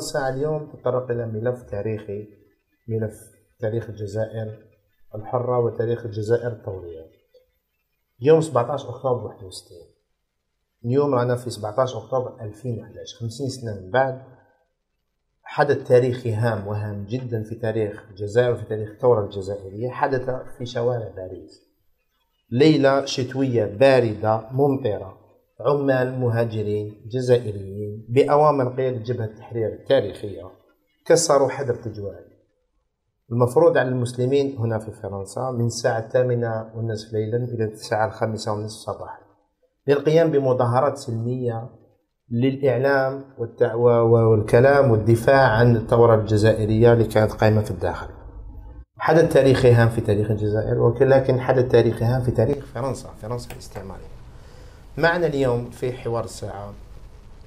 الساعة اليوم تطرق إلى ملف تاريخي، ملف تاريخ الجزائر الحرة وتاريخ الجزائر الثورية. يوم 17 أكتوبر 61، اليوم رانا في 17 أكتوبر 2011، 50 سنة من بعد. حدث تاريخي هام وهام جدا في تاريخ الجزائر وفي تاريخ الثورة الجزائرية حدث في شوارع باريس. ليلة شتوية باردة ممطرة، عمال مهاجرين جزائريين بأوامر قيادة جبهة التحرير التاريخية كسروا حدر تجوال المفروض على المسلمين هنا في فرنسا من الساعة 8:30 ليلا إلى الساعة 5:30 صباحا للقيام بمظاهرات سلمية للإعلام والكلام والدفاع عن الثورة الجزائرية اللي كانت قائمة في الداخل. حدث تاريخي هام في تاريخ الجزائر، ولكن حدث تاريخي هام في تاريخ فرنسا الاستعمارية. معنا اليوم في حوار الساعة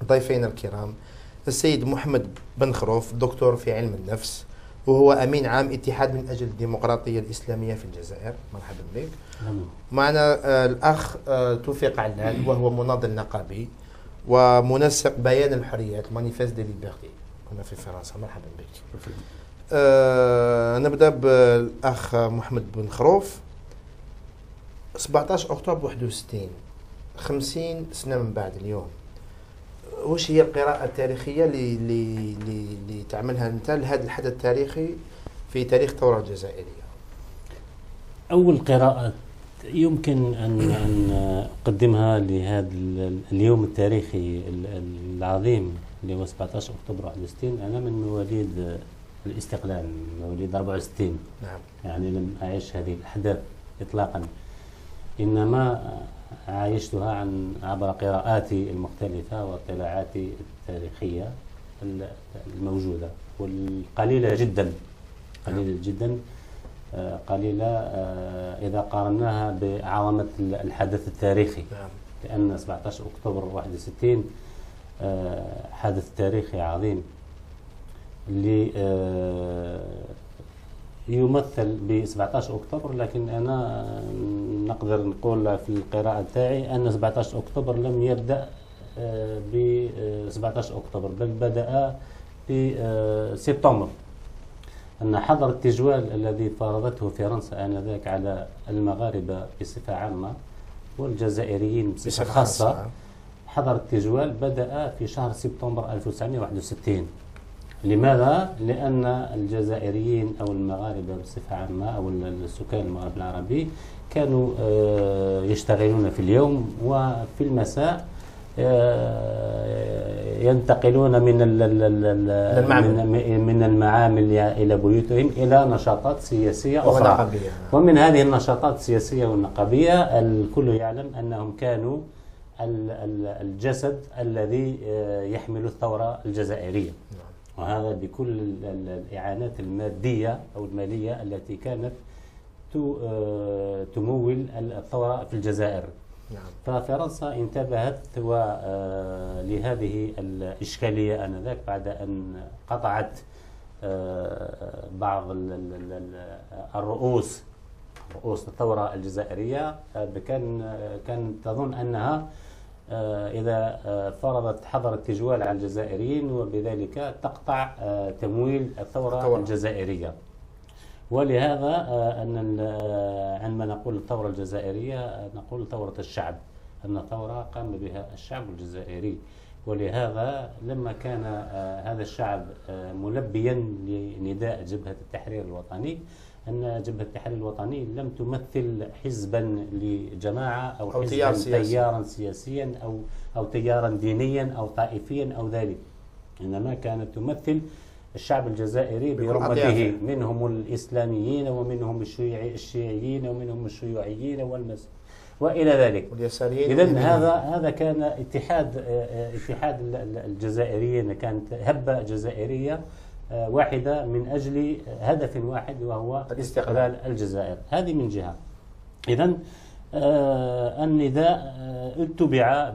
ضيفين الكرام السيد محمد بن خروف، دكتور في علم النفس وهو أمين عام اتحاد من أجل الديمقراطية الإسلامية في الجزائر. مرحبا بك. معنا الأخ توفيق علال وهو مناضل نقابي ومنسق بيان الحريات مانيفيست دي ليبرتي هنا في فرنسا. مرحبا بك. نبدأ بالأخ محمد بن خروف. 17 أكتوبر 61، 50 سنة من بعد اليوم، وش هي القراءة التاريخية اللي تعملها أنت لهذا الحدث التاريخي في تاريخ الثورة الجزائرية؟ أول قراءة يمكن أن أقدمها لهذا اليوم التاريخي العظيم اللي هو 17 أكتوبر 61. أنا من مواليد الاستقلال، مواليد 64. نعم. يعني لم أعيش هذه الأحداث إطلاقا، إنما عايشتها عبر قراءاتي المختلفة واطلاعاتي التاريخية الموجودة والقليلة جدا، قليلة إذا قارناها بعظمة الحدث التاريخي. لأن 17 أكتوبر 61 حدث تاريخي عظيم اللي يمثل ب 17 أكتوبر، لكن أنا نقدر نقول في القراءة تاعي أن 17 أكتوبر لم يبدأ ب 17 أكتوبر، بل بدأ ب سبتمبر. أن حظر التجوال الذي فرضته فرنسا آنذاك على المغاربة بصفة عامة والجزائريين بصفة خاصة، حظر التجوال بدأ في شهر سبتمبر 1961. لماذا؟ لأن الجزائريين أو المغاربة بصفة عامة أو السكان المغرب العربي كانوا يشتغلون في اليوم، وفي المساء ينتقلون من المعامل إلى بيوتهم إلى نشاطات سياسية أخرى. ومن هذه النشاطات السياسية والنقابية الكل يعلم أنهم كانوا الجسد الذي يحمل الثورة الجزائرية، وهذا بكل الإعانات المادية أو المالية التي كانت تمول الثورة في الجزائر. ففرنسا انتبهت لهذه الإشكالية آنذاك بعد أن قطعت بعض رؤوس الثورة الجزائرية. كان تظن أنها إذا فرضت حظر التجوال على الجزائريين وبذلك تقطع تمويل الثورة الجزائرية. ولهذا عندما نقول الثورة الجزائرية نقول ثورة الشعب، أن الثورة قام بها الشعب الجزائري. ولهذا لما كان هذا الشعب ملبيا لنداء جبهة التحرير الوطني، أن جبهة التحرير الوطني لم تمثل حزبا لجماعة أو حزبا تيارا سياسيا أو تيارا دينيا أو طائفيا أو ذلك، إنما كانت تمثل الشعب الجزائري برمته، منهم الإسلاميين ومنهم الشيعيين ومنهم الشيوعيين وإلى ذلك. إذن هذا كان اتحاد الجزائريين، كانت هبة جزائرية واحدة من أجل هدف واحد وهو استقلال الجزائر. هذه من جهة. إذن النداء اتبع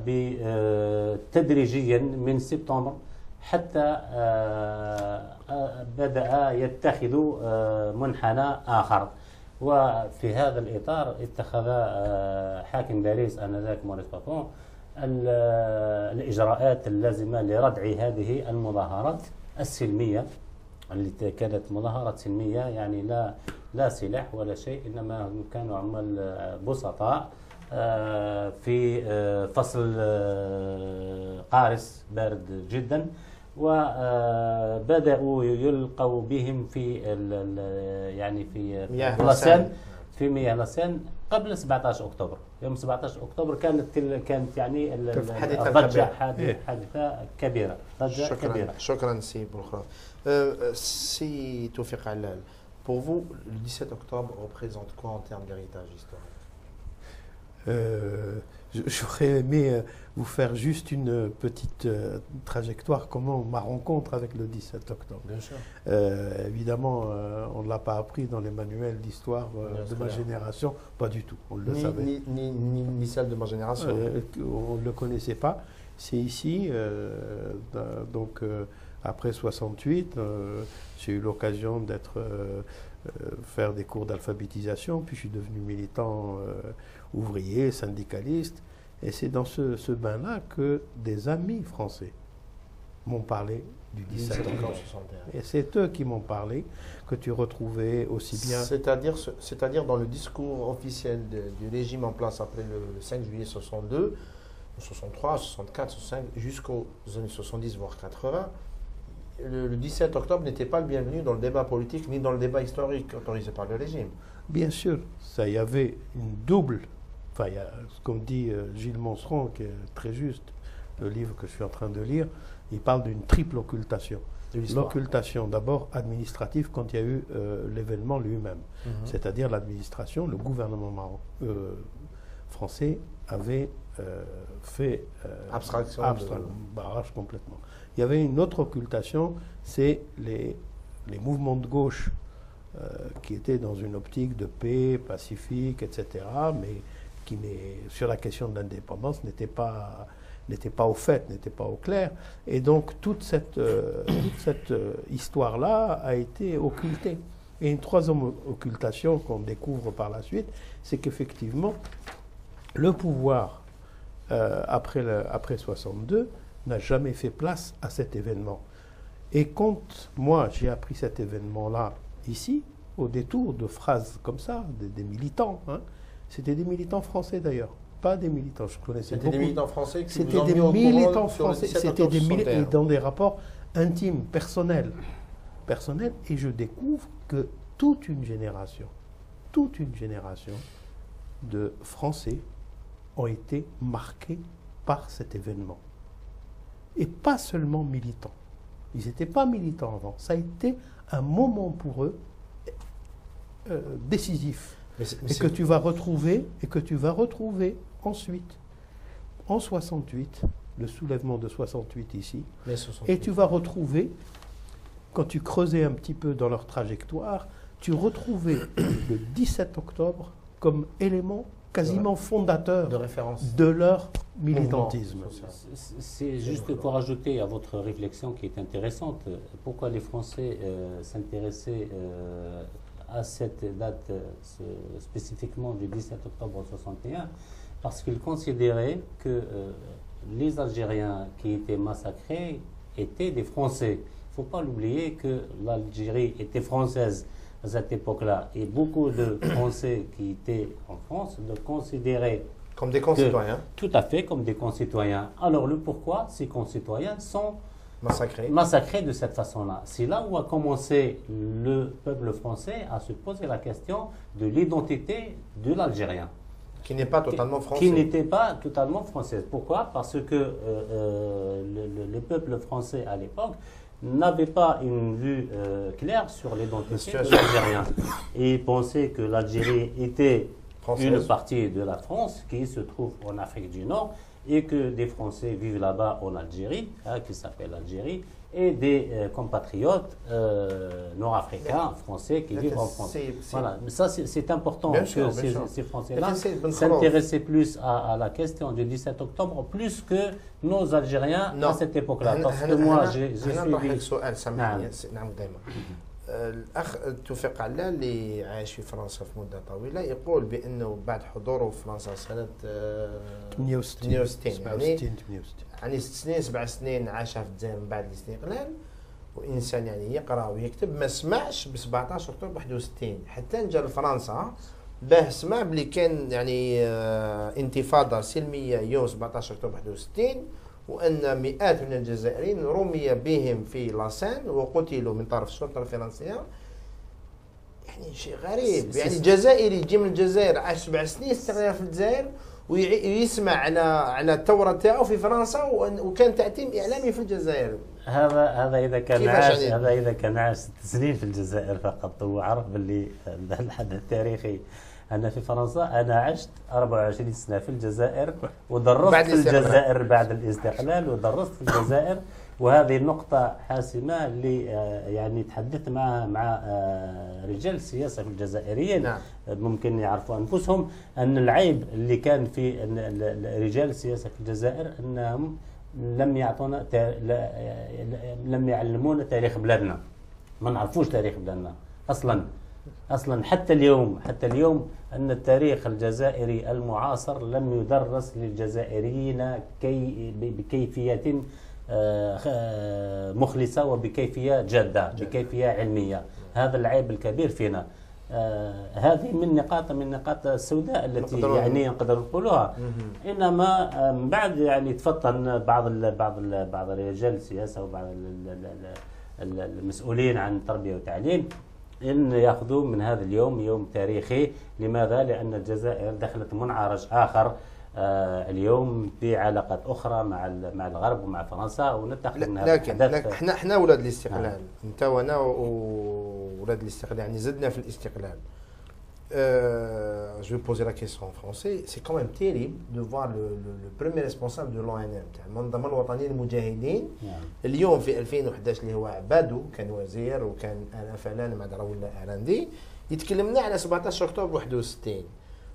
تدريجيا من سبتمبر حتى بدأ يتخذ منحنى آخر. وفي هذا الإطار اتخذ حاكم باريس آنذاك موريس بافون الإجراءات اللازمة لردع هذه المظاهرات السلمية التي كانت مظاهرات سلمية، يعني لا سلاح ولا شيء، إنما كانوا عمال بسطاء في فصل قارس بارد جدا، وبدأوا يلقوا بهم في يعني في لاسين، في مياه لاسين قبل 17 أكتوبر. يوم 17 أكتوبر كانت يعني حادثة كبيرة، ضجة كبيرة. شكرا سي بولخراف. سي توفيق علال, pour vous, le 17 octobre représente quoi en termes d'héritage historique? J'aurais aimé vous faire juste une petite trajectoire, comment ma rencontre avec le 17 octobre. Bien sûr. Évidemment, on ne l'a pas appris dans les manuels d'histoire de ma génération, pas du tout, on le savait. Ni celle de ma génération. On ne le connaissait pas. C'est ici, donc après 68, j'ai eu l'occasion faire des cours d'alphabétisation, puis je suis devenu militant ouvrier, syndicaliste, et c'est dans ce bain-là que des amis français m'ont parlé du 17 octobre. Et c'est eux qui m'ont parlé, que tu retrouvais aussi bien... C'est-à-dire dans le discours officiel du régime en place après le 5 juillet 62, 63, 64, 65, jusqu'aux années 70, voire 80, le 17 octobre n'était pas le bienvenu dans le débat politique ni dans le débat historique autorisé par le régime. Bien sûr, ça y avait une double, enfin, comme dit Gilles Monceron, qui est très juste, le livre que je suis en train de lire, il parle d'une triple occultation. L'occultation d'abord administrative quand il y a eu l'événement lui-même, c'est-à-dire l'administration, le gouvernement français avait fait abstraction, barrage complètement. Il y avait une autre occultation, c'est les mouvements de gauche qui étaient dans une optique de paix, pacifique, etc., mais qui, sur la question de l'indépendance, n'étaient pas au fait, n'étaient pas au clair. Et donc toute cette histoire-là a été occultée. Et une troisième occultation qu'on découvre par la suite, c'est qu'effectivement, le pouvoir, après 62, n'a jamais fait place à cet événement. Et quand moi j'ai appris cet événement-là ici, au détour de phrases comme ça, des militants, hein, c'était des militants français d'ailleurs, pas des militants, je connaissais beaucoup. C'était des militants français qui c'était des militants français, c'était des militants dans des rapports intimes, personnels, et je découvre que toute une génération de Français ont été marqués par cet événement. Et pas seulement militants. Ils n'étaient pas militants avant. Ça a été un moment pour eux décisif. Que tu vas retrouver ensuite, en 68, le soulèvement de 68 ici, et tu vas retrouver, quand tu creusais un petit peu dans leur trajectoire, tu retrouvais le 17 octobre comme élément quasiment fondateur de leur militantisme. C'est juste pour ajouter à votre réflexion qui est intéressante, pourquoi les Français s'intéressaient à cette date spécifiquement du 17 octobre 61, parce qu'ils considéraient que les Algériens qui étaient massacrés étaient des Français. Il ne faut pas l'oublier que l'Algérie était française à cette époque-là, et beaucoup de Français qui étaient en France le considéraient comme des concitoyens. Tout à fait, comme des concitoyens. Alors le pourquoi ces concitoyens sont massacrés de cette façon-là. C'est là où a commencé le peuple français à se poser la question de l'identité de l'Algérien. Qui n'est pas totalement français. Qui n'était pas totalement française. Pourquoi? Parce que le peuple français à l'époque n'avait pas une vue claire sur l'identité de l'Algérien. Et pensait que l'Algérie était une partie de la France qui se trouve en Afrique du Nord et que des Français vivent là-bas en Algérie, qui s'appelle l'Algérie, et des compatriotes nord-africains, français qui vivent en France. Voilà. Mais ça, c'est important que ces Français-là s'intéressaient plus à la question du 17 octobre, plus que nos Algériens à cette époque-là. Parce que moi, j'ai الأخ توفيق علال اللي عايش في فرنسا في مدة طويلة يقول بأنه بعد حضوره في فرنسا سنة 68 يعني 6 سنين 7 سنين عاشها في الجزائر من بعد الاستقلال، وانسان يعني يقرا ويكتب ما سمعش ب 17 اكتوبر 61 حتى جا لفرنسا باه سمع بلي كان يعني انتفاضه سلميه يوم 17 اكتوبر 61 وان مئات من الجزائريين رمي بهم في لاسان وقتلوا من طرف الشرطه الفرنسيه. يعني شيء غريب، يعني جزائري يجي من الجزائر عاش 7 سنين استقلال في الجزائر ويسمع على الثوره تاعو في فرنسا وكان تأتيم اعلامي في الجزائر. هذا اذا كان عاش يعني؟ هذا اذا كان عاش 6 سنين في الجزائر فقط وعرف باللي الحدث التاريخي. أنا في فرنسا أنا عشت 24 سنة في الجزائر ودرست في الجزائر بعد الاستقلال ودرست في الجزائر، وهذه نقطة حاسمة اللي يعني تحدثت مع رجال السياسة في الجزائريين. نعم. ممكن يعرفوا أنفسهم أن العيب اللي كان في رجال السياسة في الجزائر أنهم لم يعطونا لم يعلمونا تاريخ بلادنا، ما نعرفوش تاريخ بلادنا أصلا حتى اليوم أن التاريخ الجزائري المعاصر لم يدرس للجزائريين بكيفية مخلصة وبكيفية جادة بكيفية علمية. هذا العيب الكبير فينا. هذه من النقاط السوداء التي يعني نقدر نقولها. انما بعد يعني تفطن بعض رجال السياسه وبعض المسؤولين عن التربيه والتعليم ان ياخذوا من هذا اليوم يوم تاريخي. لماذا؟ لان الجزائر دخلت منعرج اخر اليوم في علاقات اخرى مع الغرب ومع فرنسا، ونتخذ من هذا لكن احنا اولاد الاستقلال. انت وانا اولاد الاستقلال، يعني زدنا في الاستقلال. Je vais poser la question en français. C'est quand même terrible de voir le premier responsable de l'ONM تاع المنظمه الوطنيه للمجاهدين اليوم في 2011 اللي هو عبادو كان وزير وكان فعلا مع ولا اعلاندي يتكلمنا على 17 اكتوبر 61.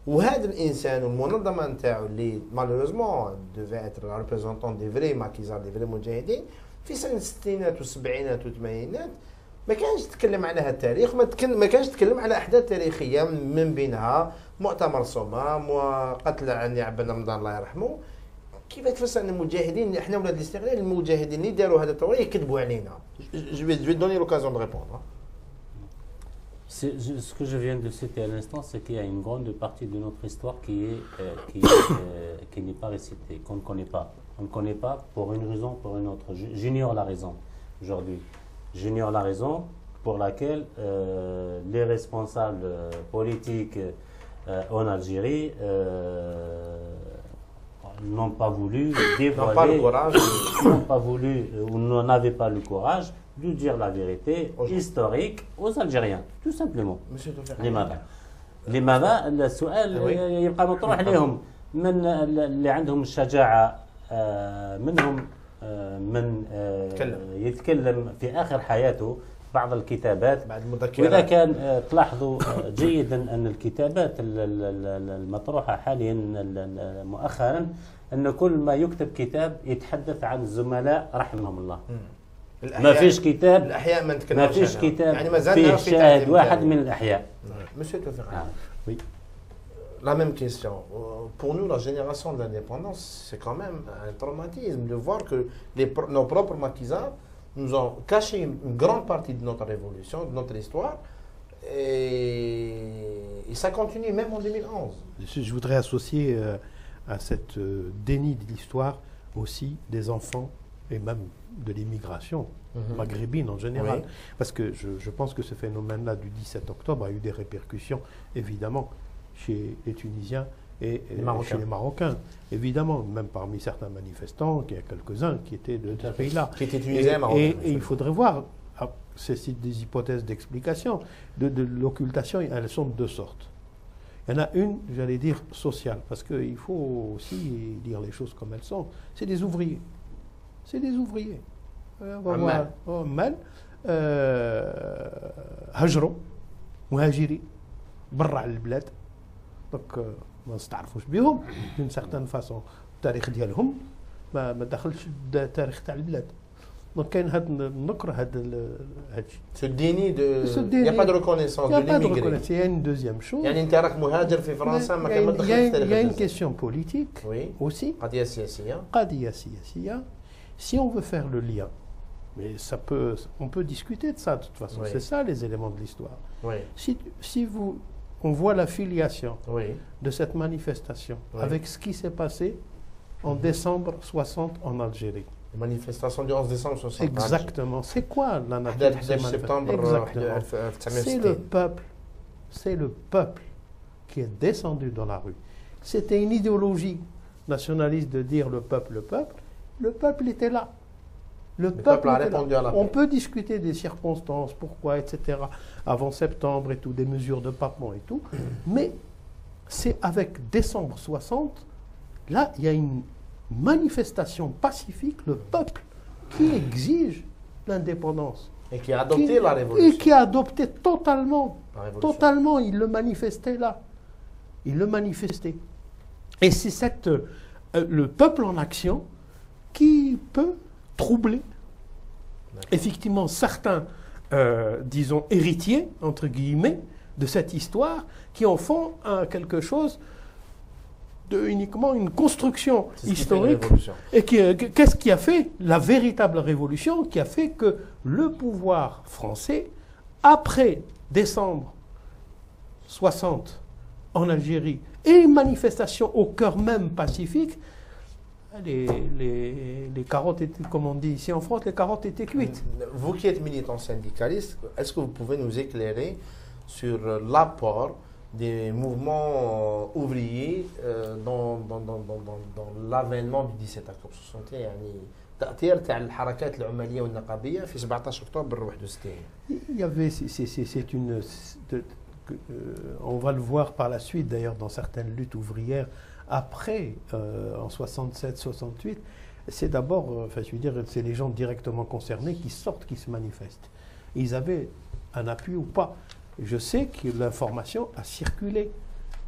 وهذا الانسان والمنظمه نتاعو اللي مالوريزمون devait être la représentante des vrais maquisards des vrais مجاهدين في سنه الستينات والسبعينات والثمانينات ما كانش تتكلم على هذا التاريخ، ما كانش تتكلم على احداث تاريخيه من بينها مؤتمر صمام وقتل عني عبد رمضان الله يرحمه. كيف تفسر ان المجاهدين احنا ولاد الاستقلال المجاهدين اللي داروا هذا الثوره يكذبوا علينا؟ جو في دوني لوكازيون دو ريبوندر. Ce que je viens de citer à l'instant, c'est qu'il y a une grande partie de notre histoire qui n'est pas récitée, qu'on ne connaît pas. On ne connaît pas pour une raison, pour une autre. J'ignore la raison aujourd'hui. J'ignore la raison pour laquelle les responsables politiques en Algérie n'ont pas voulu dévoiler, n'ont pas voulu ou n'avaient pas le courage de dire la vérité historique aux Algériens, tout simplement. لماذا؟ السؤال يبقى مطروح عليهم من اللي عندهم الشجاعة منهم من يتكلم في آخر حياته بعض الكتابات. وإذا كان تلاحظوا جيدا أن الكتابات المطروحة حاليا مؤخرا أن كل ما يكتب كتاب يتحدث عن الزملاء رحمهم الله. ما فيش كتاب الأحياء ما فيش كتاب يعني فيه شاهد واحد من الأحياء. Monsieur Toufik, oui. La même question. Pour nous, la génération de l'indépendance, c'est quand même un traumatisme de voir que nos propres maquisards nous ont caché une grande partie de notre révolution, de notre histoire, et ça continue même en 2011. Je voudrais associer à cette déni de l'histoire aussi des enfants et même de l'immigration maghrébine en général. Oui. Parce que je pense que ce phénomène-là du 17 octobre a eu des répercussions, évidemment, chez les Tunisiens et chez les Marocains. Évidemment, même parmi certains manifestants, il y a quelques-uns qui étaient de ce pays-là. Qui étaient tunisiens et marocains. Et il faudrait voir, c'est des hypothèses d'explication, de l'occultation, elles sont de deux sortes. Il y en a une, j'allais dire, sociale, parce qu'il faut aussi dire les choses comme elles sont. C'est des ouvriers. C'est des ouvriers. On va voir. عمال هجروا مهاجرين برا على البلاد، دونك ما نستعرفوش بهم من سيغتان فاسون. التاريخ ديالهم ما دخلش التاريخ تاع البلاد. دونك كاين هاد النكر هاد سو ديني يا با دو ريكونيسونس دو ليميغري. سي ان دوزيام شوز. يعني انت راك مهاجر في فرنسا ما كان ما دخلش التاريخ. يا ان كيسيون بوليتيك اوسي. قضيه سياسيه. قضيه سياسيه. Si on veut faire le lien Mais on peut discuter de ça, de toute façon. Oui. C'est ça, les éléments de l'histoire. Oui. Si on voit l'affiliation Oui. de cette manifestation Oui. avec ce qui s'est passé en décembre 60 en Algérie. La manifestation du 11 décembre 60. Exactement. C'est quoi la nature de 11 ces septembre manifestations? Exactement. 1960. C'est le peuple qui est descendu dans la rue. C'était une idéologie nationaliste de dire le peuple. Le peuple était là. Le peuple a était là. répondu à l'appel. On peut discuter des circonstances, pourquoi, etc., avant septembre et tout, des mesures de papement et tout, mais c'est avec décembre 60, là, il y a une manifestation pacifique, le peuple qui exige l'indépendance. Et qui a adopté la révolution. Et qui a adopté totalement. La révolution. Totalement, il le manifestait là. Il le manifestait. Et c'est le peuple en action qui peut troubler effectivement certains, disons, héritiers, entre guillemets, de cette histoire, qui en font quelque chose de uniquement une construction historique. Et qu'est-ce qui a fait la véritable révolution, qui a fait que le pouvoir français, après décembre 60 en Algérie, et une manifestation au cœur même pacifique, les carottes étaient, comme on dit ici en France, les carottes étaient cuites. Vous qui êtes militant syndicaliste, est-ce que vous pouvez nous éclairer sur l'apport des mouvements ouvriers dans l'avènement du 17 octobre 61 يعني تأثير تاع الحركات العمالية والنقابية في 17 أكتوبر 61. Il y avait, on va le voir par la suite d'ailleurs dans certaines luttes ouvrières après, en 67-68, c'est d'abord, enfin je veux dire, c'est les gens directement concernés qui sortent, qui se manifestent. Ils avaient un appui ou pas. Je sais que l'information a circulé.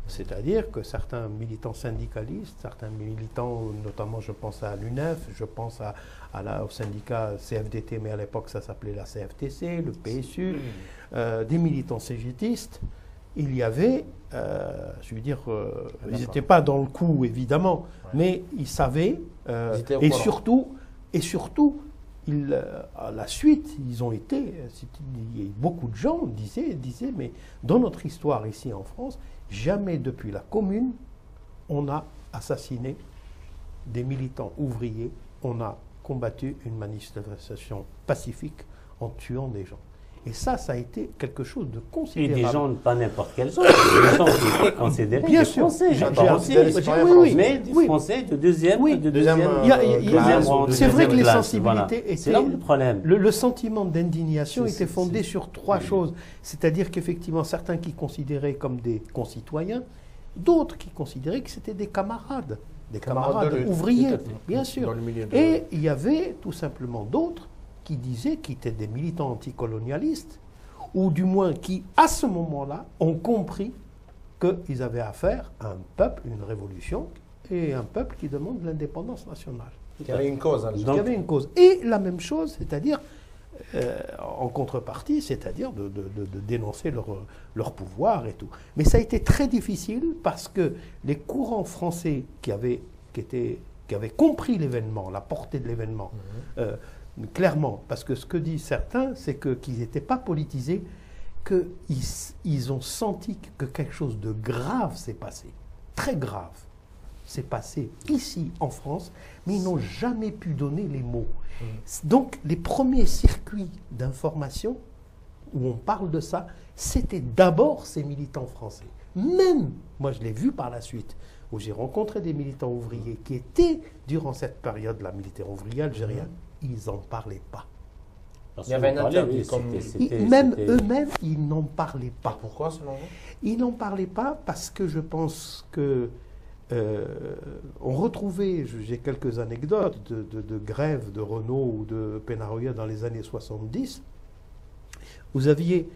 C'est-à-dire que certains militants syndicalistes, certains militants, notamment je pense à l'UNEF, je pense au syndicat CFDT, mais à l'époque ça s'appelait la CFTC, le PSU, des militants cégétistes, il y avait, je veux dire, ils n'étaient pas dans le coup évidemment, mais ils savaient, et surtout, à la suite, ils ont été, beaucoup de gens disaient, mais dans notre histoire ici en France, jamais depuis la Commune, on a assassiné des militants ouvriers, on a combattu une manifestation pacifique en tuant des gens. Et ça a été quelque chose de considérable. Et des gens, pas n'importe quels gens, des gens qui étaient considérés bien des sûr, Français, mais des Français de deuxième rang. C'est vrai que les sensibilités étaient... C'est là le problème. Le sentiment d'indignation était fondé sur trois choses. C'est-à-dire qu'effectivement, certains qui considéraient comme des concitoyens, d'autres qui considéraient que c'était des camarades ouvriers, bien sûr. Et il y avait tout simplement d'autres qui disaient qu'ils étaient des militants anticolonialistes, ou du moins qui, à ce moment-là, ont compris qu'ils avaient affaire à un peuple, une révolution, et un peuple qui demande l'indépendance nationale. Il y avait une cause. Il y avait une cause. Et la même chose, c'est-à-dire, en contrepartie, c'est-à-dire de dénoncer leur pouvoir et tout. Mais ça a été très difficile parce que les courants français qui avaient compris l'événement, la portée de l'événement, clairement, parce que ce que disent certains, c'est qu'ils n'étaient pas politisés, qu'ils ont senti que quelque chose de grave s'est passé, très grave, s'est passé ici en France, mais ils n'ont jamais pu donner les mots. Donc les premiers circuits d'information où on parle de ça, c'était d'abord ces militants français. Même, moi je l'ai vu par la suite, où j'ai rencontré des militants ouvriers qui étaient, durant cette période, la militaire ouvrier algérienne, ils n'en parlaient pas. Il y avait un interdit. Même eux-mêmes, ils n'en parlaient pas. Pourquoi, selon vous? Ils n'en parlaient pas parce que je pense que on retrouvait, j'ai quelques anecdotes de grève de Renault ou de Penaroya dans les années 70. Vous aviez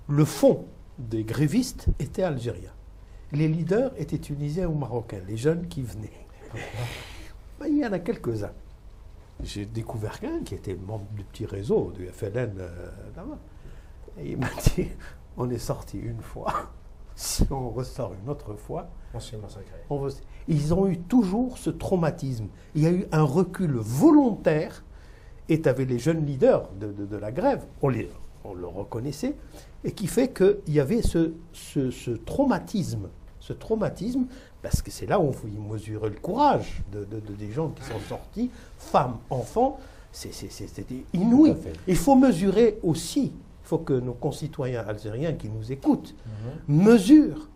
le fond des grévistes était algérien. Les leaders étaient tunisiens ou marocains, les jeunes qui venaient. Ben, il y en a quelques-uns. J'ai découvert qu'un qui était membre du petit réseau du FLN là-bas. Et il m'a dit, on est sorti une fois, si on ressort une autre fois, on s'est massacré. Ils ont eu toujours ce traumatisme. Il y a eu un recul volontaire et tu avais les jeunes leaders de la grève, on le reconnaissait, et qui fait qu'il y avait ce traumatisme, parce que c'est là où on faut mesurer le courage des gens qui sont sortis, femmes, enfants, c'était inouï. Il faut mesurer aussi, il faut que nos concitoyens algériens qui nous écoutent mesurent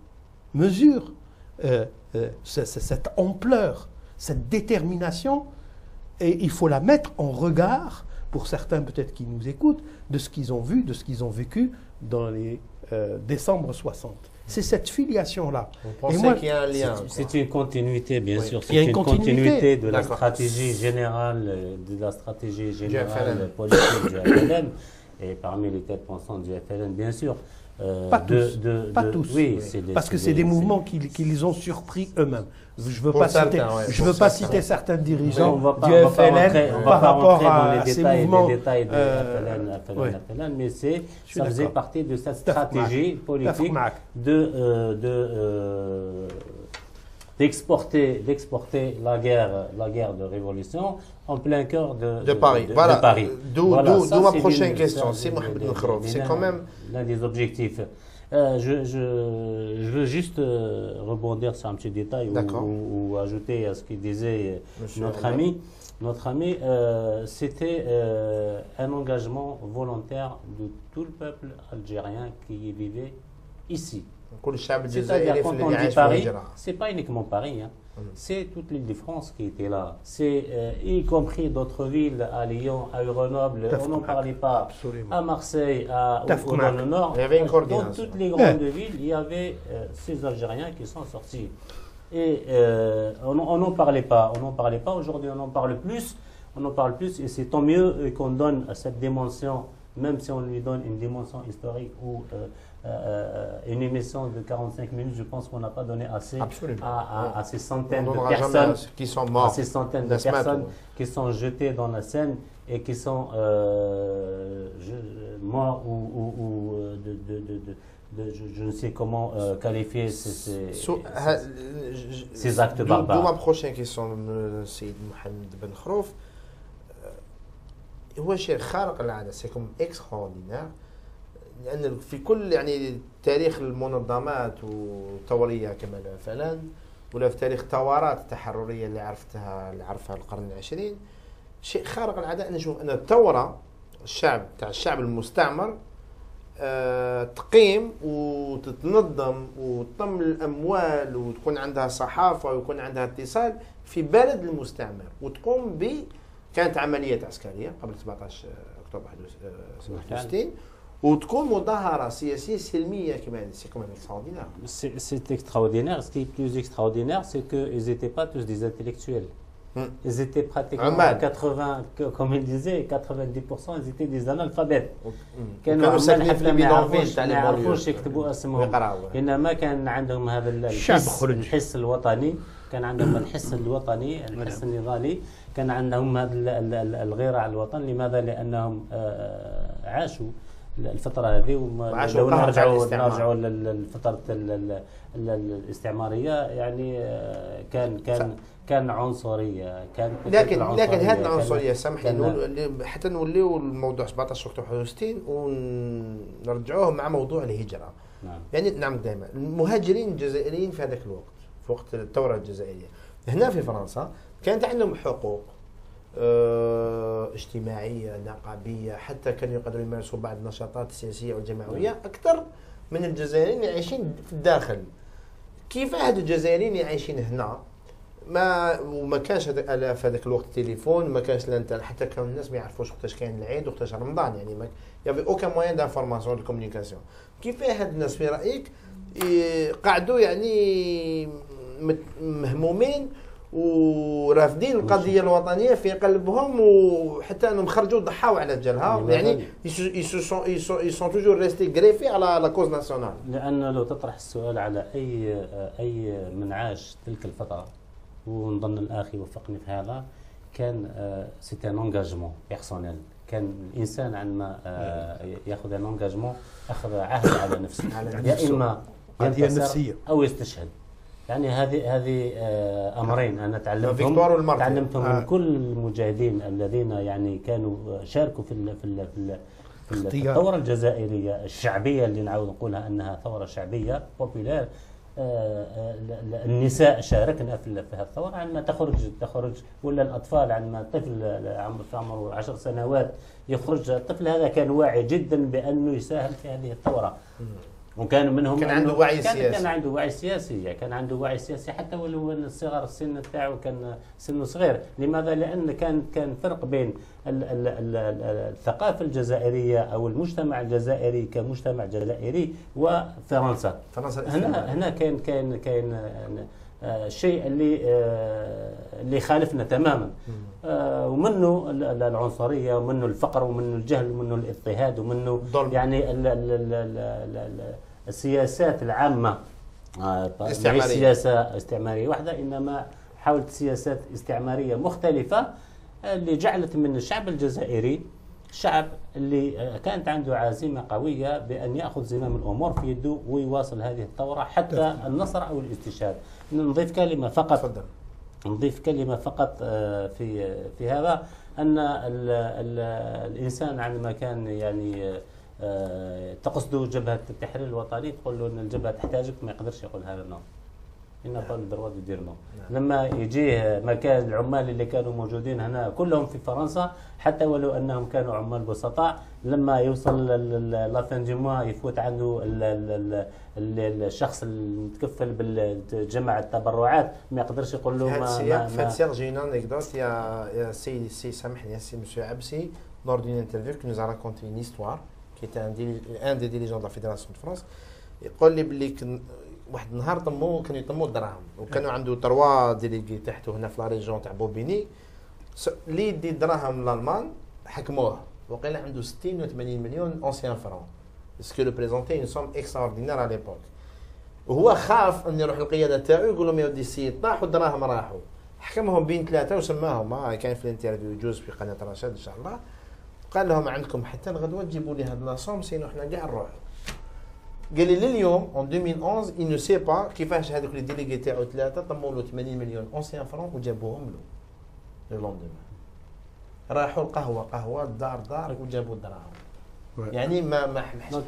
cette ampleur, cette détermination, et il faut la mettre en regard, pour certains peut-être qui nous écoutent, de ce qu'ils ont vu, de ce qu'ils ont vécu dans les décembre 60. C'est cette filiation-là. Vous pensez qu'il y a un lien? C'est une continuité, bien sûr. Il y a C'est une une continuité de la D'accord. stratégie générale, politique du FLN, et parmi les têtes pensantes du FLN, bien sûr. Pas tous. Pas tous. Oui, parce que c'est des mouvements qui les ont surpris eux-mêmes. Je ne veux Pour pas certains, citer certains dirigeants on du FLN par rapport à ces mouvements. Les détails de FLN, mais ça faisait partie de cette stratégie politique d'exporter la guerre de révolution en plein cœur de Paris. Voilà. De Paris. D'où ma prochaine question. C'est Mohamed Nkrouf. C'est quand même l'un des objectifs. Je veux juste rebondir sur un petit détail ou ajouter à ce qu'il disait notre ami. C'était un engagement volontaire de tout le peuple algérien qui vivait ici. C'est-à-dire quand on dit Paris, c'est pas uniquement Paris, hein. C'est toute l'île de France qui était là. C'est y compris d'autres villes, à Lyon, à Grenoble, on n'en parlait pas. Absolument. À Marseille, dans le Nord. Il y avait une dans coordination. toutes les grandes villes, il y avait ces Algériens qui sont sortis. Et on n'en parlait pas. Aujourd'hui, on en parle plus. Et c'est tant mieux qu'on donne à cette dimension, même si on lui donne une dimension historique ou une émission de 45 minutes, je pense qu'on n'a pas donné assez à ces centaines de personnes qui sont mortes, à ces centaines de personnes qui sont jetées dans la Seine et qui sont morts ou je ne sais comment qualifier ces actes barbares. D'où ma prochaine question, Seyid Mohamed Ben Khrouf. هو شيء خارق العادة سيكون اكستراوردينير لأن في كل يعني تاريخ المنظمات والثورية كما الفلان ولا في تاريخ الثورات التحررية اللي عرفها القرن العشرين شيء خارق العادة أن نشوف أن الثورة الشعب المستعمر تقيم وتتنظم وتطم الأموال وتكون عندها صحافة ويكون عندها اتصال في بلد المستعمر وتقوم كانت عمليات عسكرية قبل 17 أكتوبر 61 وتكون مظاهرة سياسية سلمية كمان c'est quand même extraordinaire. C'est extraordinaire. Ce qui est plus extraordinaire, c'est qu'ils n'étaient pas tous des intellectuels. Ils étaient pratiquement à 80, comme il disait, 90%, ils étaient des analphabètes. كانوا ساكنين في البيدونفيل تاع ما يعرفوش يكتبوا اسمهم انما كان عندهم هذا الحس الوطني كان عندهم الحس الوطني الحس النضالي كان عندهم هذا الغيرة على الوطن لماذا لأنهم عاشوا الفترة هذه لو نرجعوا للفترة الاستعمارية يعني كان عنصرية لكن هذه العنصرية سامحني حتى نوليو الموضوع 17 أكتوبر 61 ونرجعوه مع موضوع الهجرة. نعم. يعني نعم دائما المهاجرين الجزائريين في هذاك الوقت في وقت الثورة الجزائرية هنا في فرنسا كانت عندهم حقوق اجتماعية نقابية حتى كانوا يقدروا يمارسوا بعض النشاطات السياسية والجماعية أكثر من الجزائريين اللي عايشين في الداخل. كيف هاد الجزائريين اللي عايشين هنا وما كانش في هذاك الوقت التليفون ما كانش الانترنت حتى كانوا الناس ما يعرفوش وقتاش كاين العيد وقتاش رمضان يعني ما يافي اوكان موان دانفورماسيون دو كومونيكاسيون. كيف هاد الناس في رايك قعدوا يعني مهمومين ورافدين القضيه الوطنيه في قلبهم وحتى انهم خرجوا ضحاوا على جالها يعني يسون توجور ريستي غريفي على لا كوز ناسيونال. لان لو تطرح السؤال على اي من عاش تلك الفتره ونظن الاخي وفقني في هذا كان سيتي ان انجاجمون بيرسونيل كان الانسان عندما ياخذ ان انجاجمون اخذ عهد على نفسه يا اما ينتصر او يستشهد يعني هذه امرين انا تعلمتهم من كل المجاهدين الذين يعني كانوا شاركوا في الثوره الجزائريه الشعبيه اللي نعاود نقولها انها ثوره شعبيه بوبولار. النساء شاركنا في هذه الثوره، عندما تخرج ولا الاطفال، عندما طفل في عمره 10 سنوات يخرج، الطفل هذا كان واعي جدا بانه يساهم في هذه الثوره، وكان منهم كان عنده وعي سياسي، كان عنده وعي سياسي حتى ولو الصغر السن تاعو كان سنه صغير. لماذا؟ لان كان فرق بين الثقافه الجزائريه او المجتمع الجزائري كمجتمع جزائري وفرنسا. هنا كان الشيء اللي خالفنا تماما، ومنه العنصريه، ومنه الفقر، ومنه الجهل، ومنه الاضطهاد، ومنه يعني السياسات العامه. سياسه استعماريه واحده، انما حاولت سياسات استعماريه مختلفه اللي جعلت من الشعب الجزائري الشعب اللي كانت عنده عزيمه قويه بان ياخذ زمام الامور في يده ويواصل هذه الثوره حتى النصر او الاستشهاد. نضيف كلمه فقط في هذا، ان الانسان عندما كان يعني تقصده جبهه التحرير الوطني تقول له ان الجبهه تحتاجك، ما يقدرش يقول هذا النوع. إن طول دروا يدير نو. لما يجيه مكان العمال اللي كانوا موجودين هنا كلهم في فرنسا، حتى ولو انهم كانوا عمال بسطاء، لما يوصل لافان دي موا يفوت عنده الشخص المتكفل بالجمع التبرعات، ما يقدرش يقول له في هذا السياق جينا انكدوت يا سي سامحني يا سي مسيو عبسي lors d'une interview qui nous a raconté une histoire qui était un des dirigeants de la Fédération de France. يقول لي بلي واحد النهار كانوا يطموا الدراهم، وكانوا عنده 3 ديليغي تحته هنا في لا ريجون تاع بوبيني اللي يدي الدراهم لالمان حكموه، وقيل عنده 60 و 80 مليون اونسيان فرون، باسكو لو بريزونتي اون سوم اكستراوردينير على ليبوك. وهو خاف ان يروح القياده تاعو يقول لهم يا ودي السيد طاح والدراهم راحوا، حكمهم بين 3 وسماهم، كان في الانترفيو يجوز في قناه رشاد ان شاء الله، قال لهم عندكم حتى الغدوه تجيبوا لي هاد لاصوم سينو احنا كاع نروحوا. قال لي لليوم en 2011 il ne sait pas كيفاش هذوك لي ديليغي تاعو 3 طموا له 80 مليون اونسيان فرون وجابوهم له لوندوم. راحوا القهوه الدار وجابوا الدراهم. يعني ما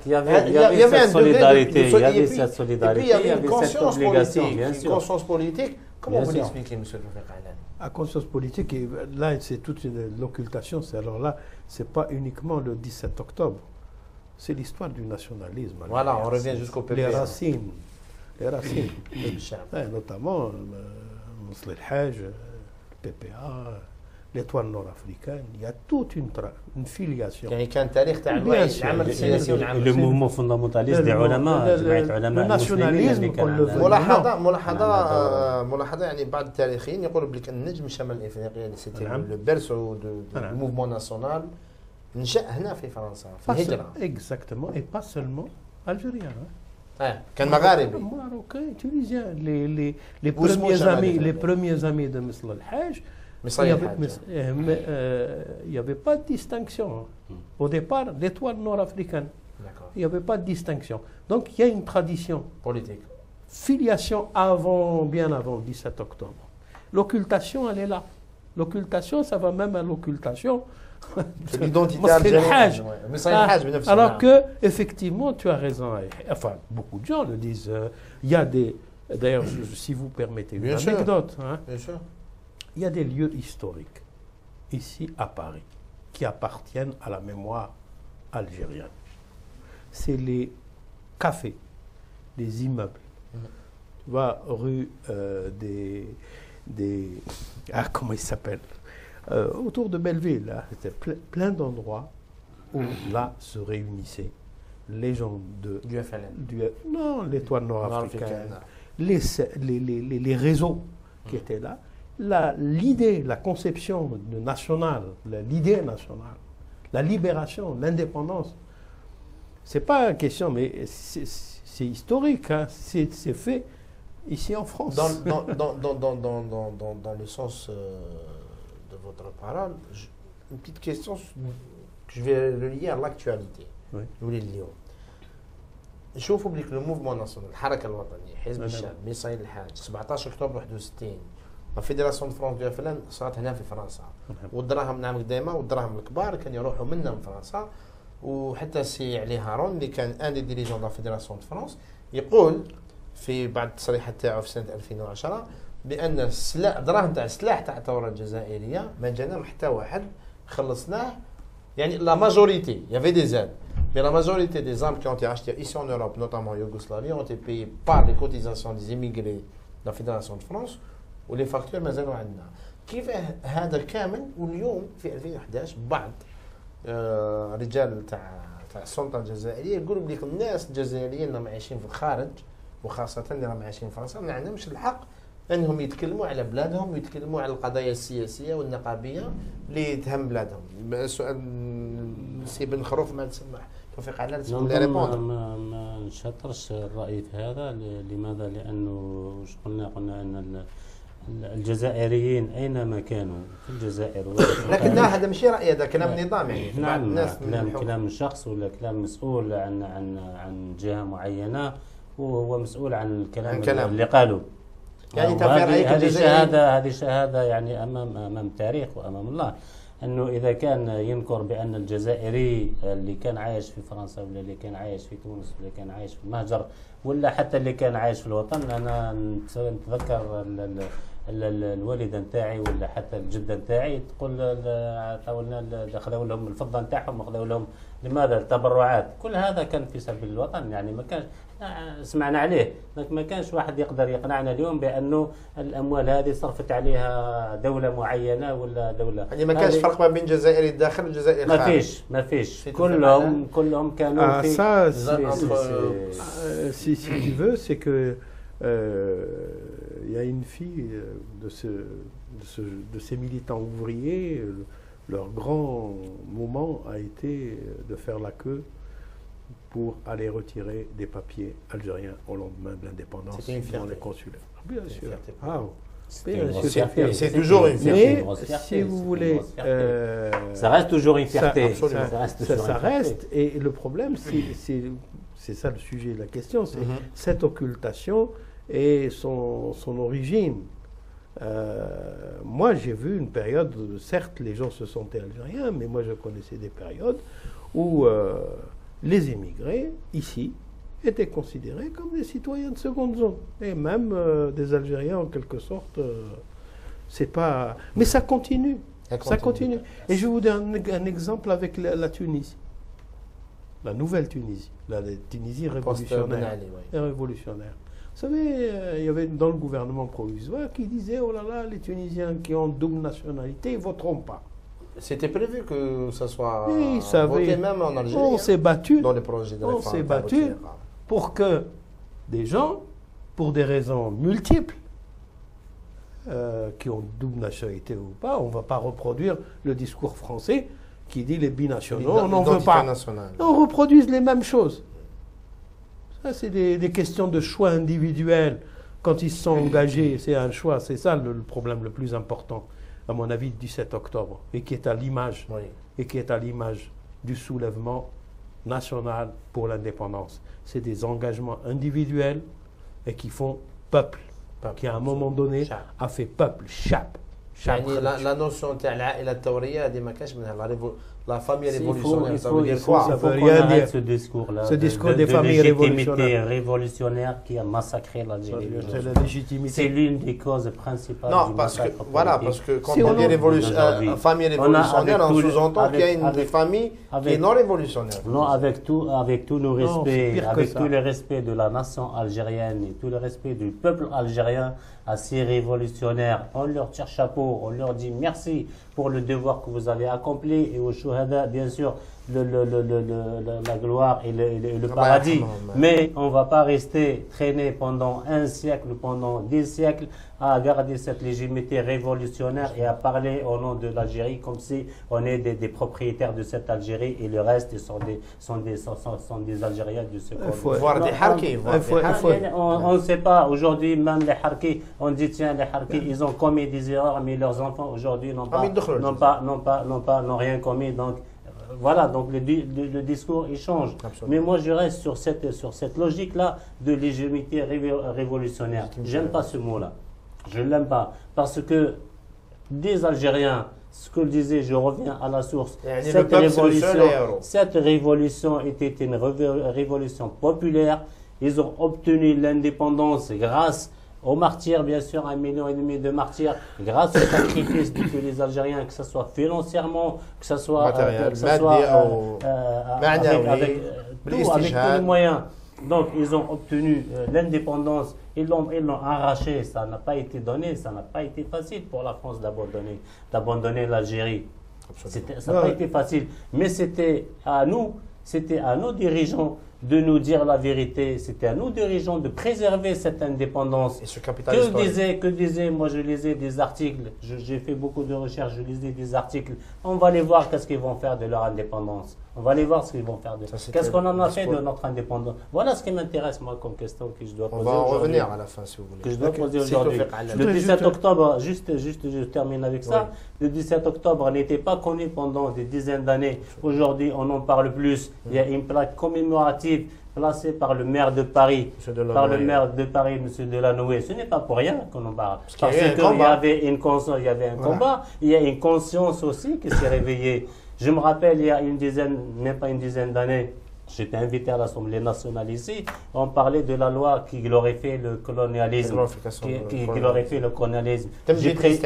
il y avait cette solidarité, il y avait cette solidarité, il y avait cette obligation, bien sûr. Conscience politique. Comment vous l'expliquez, monsieur Tawfiq Alani? La conscience politique, là c'est toute l'occultation. Alors là, c'est pas uniquement le 17 octobre. C'est l'histoire du nationalisme. Voilà, on revient jusqu'au PPA. Les racines. Notamment Moussel El Hajj, le PPA, l'étoile nord-africaine. Il y a toute une filiation. يعني كان تاريخ تاع العمل السياسي والعمل le mouvement fondamentaliste des علماء، جمعية علماء المسلمين. ملاحظة يعني بعض التاريخيين يقولوا بلي النجم الشمال الافريقي اللي سيتي لو بيرسو دو موفمون ناسيونال نشأ هنا في فرنسا في الهجرة. Exactement, et pas seulement algérien. كان مغاربي. Marocain, tunisien, les premiers amis de Moussel El Hajj. Il n'y avait pas de distinction. Au départ, l'étoile nord-africaine. Il n'y avait pas de distinction. Donc il y a une tradition politique. Filiation bien avant le 17 octobre. L'occultation, elle est là. L'occultation, ça va même à l'occultation. C'est l'identité algérienne. Alors que, effectivement, tu as raison. Enfin, beaucoup de gens le disent. Il y a des. D'ailleurs, si vous permettez une anecdote. Bien sûr. Il y a des lieux historiques, ici à Paris, qui appartiennent à la mémoire algérienne. C'est les cafés, les immeubles. Tu vois, rue comment il s'appelle autour de Belleville, là, c'était plein d'endroits où là se réunissaient les gens du FLN. Non, l'étoile nord-africaine, les réseaux qui étaient là. L'idée, la conception nationale, l'idée nationale, la libération, l'indépendance, c'est pas une question, mais c'est historique, hein, c'est fait ici en France. Dans le sens de votre parole, une petite question que je vais relier à l'actualité. Oui. نشوفوا بليك لو موفمون ناسيونال الحركه الوطنيه حزب نعم. الشعب ميسائيل الحاج 17 اكتوبر 61 لا فيدراسيون فرونس دو فلان صارت هنا في فرنسا نعم. والدراهم نعم ديما والدراهم الكبار كانوا يروحوا منا من فرنسا وحتى سي علي هارون اللي كان ان دي ديريجون لا فيدراسيون دو فرنسا يقول في بعض التصريحات تاعو في سنه 2010 بان السلاح دراهم تاع السلاح تاع الثوره الجزائريه ما جانا حتى واحد خلصناه يعني la majorité, il y avait des aides, mais la majorité des armes qui ont été achetées ici en Europe, notamment en Yougoslavie, ont été payées par les cotisations des immigrés de la Fédération de France ولي فاكتور مازالوا عندنا. كيف هذا كامل واليوم في 2011 بعض رجال تاع السلطه الجزائريه يقولوا بليك الناس الجزائريين اللي عايشين في الخارج وخاصه اللي راهم عايشين في فرنسا ما عندهمش الحق انهم يتكلموا على بلادهم ويتكلموا على القضايا السياسيه والنقابيه اللي تهم بلادهم. السؤال سي بن خروف ما تسمح توفيق على ما نشطرش الراي في هذا. لماذا؟ لانه واش قلنا ان الجزائريين اينما كانوا في الجزائر لكن لا هذا ماشي راي، هذا كلام نظام يعني. نعم الناس كلام شخص ولا كلام مسؤول عن جهه معينه وهو مسؤول عن الكلام اللي قالوا. يعني انت في رايك هذه شهاده يعني امام التاريخ وامام الله انه اذا كان ينكر بان الجزائري اللي كان عايش في فرنسا ولا اللي كان عايش في تونس ولا كان عايش في المهجر ولا حتى اللي كان عايش في الوطن. انا نتذكر الوالده نتاعي ولا حتى الجده نتاعي تقول عطاولنا خذوا لهم الفضه نتاعهم وخذوا لهم لماذا التبرعات. كل هذا كان في سبيل الوطن يعني ما كانش سمعنا عليه. ما كانش واحد يقدر يقنعنا اليوم بانه الاموال هذه صرفت عليها دوله معينه ولا دوله يعني ما كانش فرق ما بين الجزائري الداخل والجزائري الخارج. ما فيش كلهم كانوا في si tu veux c'est que il y a une fille de ces militants ouvriers, leur grand moment a été de faire la queue pour aller retirer des papiers algériens au lendemain de l'indépendance dans les consulaires. Bien sûr. C'est toujours une fierté. Mais si vous voulez, ça reste toujours une fierté. Ça reste. Et le problème, c'est ça le sujet de la question, c'est cette occultation et son origine. Moi, j'ai vu une période où, certes, les gens se sentaient algériens, mais moi, je connaissais des périodes où les émigrés, ici, étaient considérés comme des citoyens de seconde zone. Et même des Algériens, en quelque sorte, c'est pas... Mais ça continue. Ça continue. Et je vous donne un exemple avec la Tunisie. La nouvelle Tunisie. La Tunisie révolutionnaire. Vous savez, il y avait dans le gouvernement provisoire qui disait « Oh là là, les Tunisiens qui ont double nationalité, ils ne voteront pas ». C'était prévu que ça soit voté même en Algérie. On s'est battu. Dans les projets de réforme. On s'est battu pour que des gens, pour des raisons multiples, qui ont double nationalité ou pas, on ne va pas reproduire le discours français qui dit les binationaux, on n'en veut pas. On reproduise les mêmes choses. Ça, c'est des questions de choix individuels. Quand ils se sont engagés, c'est un choix. C'est ça le problème le plus important, à mon avis, du 17 octobre, et qui est à l'image, du soulèvement national pour l'indépendance. C'est des engagements individuels et qui font peuple, qui à un moment donné a fait peuple, chap. يعني la notion تاع العائله الثوريه هذه ما كاش منها la famille révolutionnaire. Ça veut dire quoi? Il faut qu'on arrête ce discours-là. Ce discours des familles révolutionnaires qui a massacré l'Algérie. C'est la légitimité. C'est l'une des causes principales. Non, parce que quand on dit famille révolutionnaire, on sous-entend qu'il y a une famille qui est non révolutionnaire. Non, avec tout le respect, avec tout le respect de la nation algérienne et tout le respect du peuple algérien à ces révolutionnaires, on leur tire chapeau, on leur dit merci pour le devoir que vous avez accompli et au Chouhada, bien sûr, la gloire et le paradis. Mais on ne va pas rester traîner pendant un siècle, pendant 10 siècles à garder cette légitimité révolutionnaire et à parler au nom de l'Algérie comme si on est des propriétaires de cette Algérie et le reste sont des Algériens de ce côté. Voir des harkis. On ne sait pas. Aujourd'hui, même les harkis, on dit tiens, les harkis, ils ont commis des erreurs, mais leurs enfants aujourd'hui n'ont rien commis. Donc, voilà, donc le discours, il change. Absolument. Mais moi, je reste sur cette logique-là de légitimité révolutionnaire. J'aime pas ce mot-là. Je ne l'aime pas. Parce que des Algériens, ce que je disais, je reviens à la source, cette révolution était une révolution populaire. Ils ont obtenu l'indépendance grâce aux martyrs, bien sûr, 1,5 million de martyrs, grâce au sacrifice de tous les Algériens, que ce soit financièrement, que ce soit avec tous les moyens. Donc, ils ont obtenu l'indépendance, ils l'ont arraché, ça n'a pas été donné, ça n'a pas été facile pour la France d'abandonner l'Algérie. Ça n'a pas été facile, mais c'était à nos dirigeants de nous dire la vérité, c'était à nous dirigeants de préserver cette indépendance. Et ce capital historique. Que disait, moi je lisais des articles, j'ai fait beaucoup de recherches, je lisais des articles, on va aller voir qu'est-ce qu'ils vont faire de leur indépendance. On va aller voir ce qu'ils vont faire de qu'est-ce qu'on en a fait de notre indépendance. Voilà ce qui m'intéresse moi comme question que je dois poser. On va en revenir à la fin si vous voulez. Que je dois poser aujourd'hui. Le 17 octobre, juste je termine avec ça. Oui. Le 17 octobre n'était pas connu pendant des dizaines d'années. Aujourd'hui, on en parle plus. Il y a une plaque commémorative placée par le maire de Paris, M. Delanoë. Ce n'est pas pour rien qu'on en parle. Parce qu'il y avait un combat, il y a une conscience aussi qui s'est réveillée. Je me rappelle, il y a même pas une dizaine d'années, j'étais invité à l'Assemblée nationale ici, on parlait de la loi qui glorifie le colonialisme. J'ai pris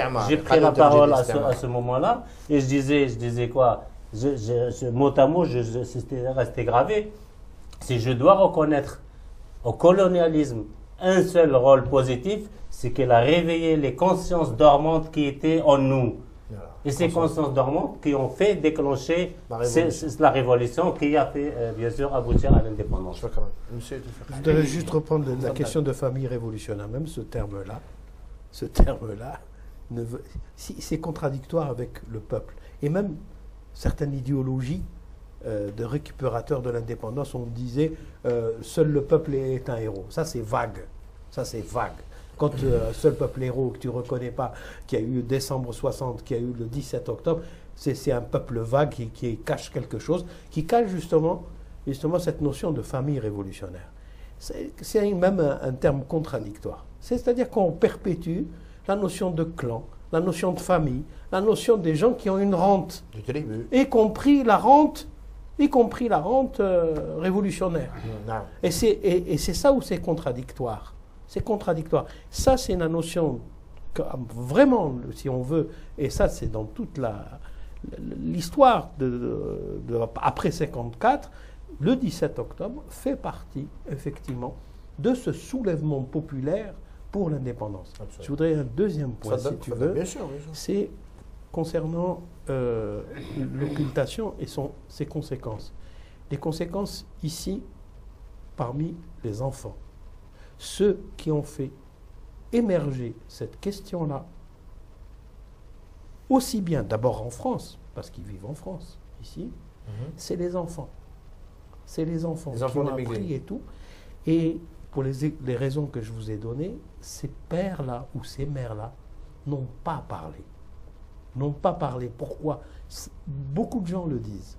la parole à ce moment-là et je disais quoi, mot à mot, c'était resté gravé. Si je dois reconnaître au colonialisme un seul rôle positif, c'est qu'il a réveillé les consciences dormantes qui étaient en nous. Et ces consciences dormantes qui ont fait déclencher la révolution qui a fait, bien sûr, aboutir à l'indépendance. Je voudrais juste reprendre la question de famille révolutionnaire. Même ce terme-là, c'est contradictoire avec le peuple. Et même certaines idéologies de récupérateurs de l'indépendance, on disait seul le peuple est un héros. Ça, c'est vague. Quand seul peuple héros que tu ne reconnais pas, qui a eu décembre 60, qui a eu le 17 octobre, c'est un peuple vague qui cache quelque chose, qui cache justement cette notion de famille révolutionnaire. C'est même un terme contradictoire. C'est-à-dire qu'on perpétue la notion de clan, la notion de famille, la notion des gens qui ont une rente, y compris la rente révolutionnaire. Et c'est ça où c'est contradictoire. C'est contradictoire. Ça, c'est la notion, vraiment, si on veut, et ça, c'est dans toute l'histoire après 54, le 17 octobre fait partie, effectivement, de ce soulèvement populaire pour l'indépendance. Je voudrais un deuxième point, si tu veux. Bien sûr. C'est concernant l'occultation et ses conséquences. Les conséquences, ici, parmi les enfants. Ceux qui ont fait émerger cette question-là, aussi bien d'abord en France, parce qu'ils vivent en France, ici, c'est les enfants. C'est les enfants qui ont appris et tout. Et pour les raisons que je vous ai données, ces pères-là ou ces mères-là n'ont pas parlé. N'ont pas parlé. Pourquoi? Beaucoup de gens le disent.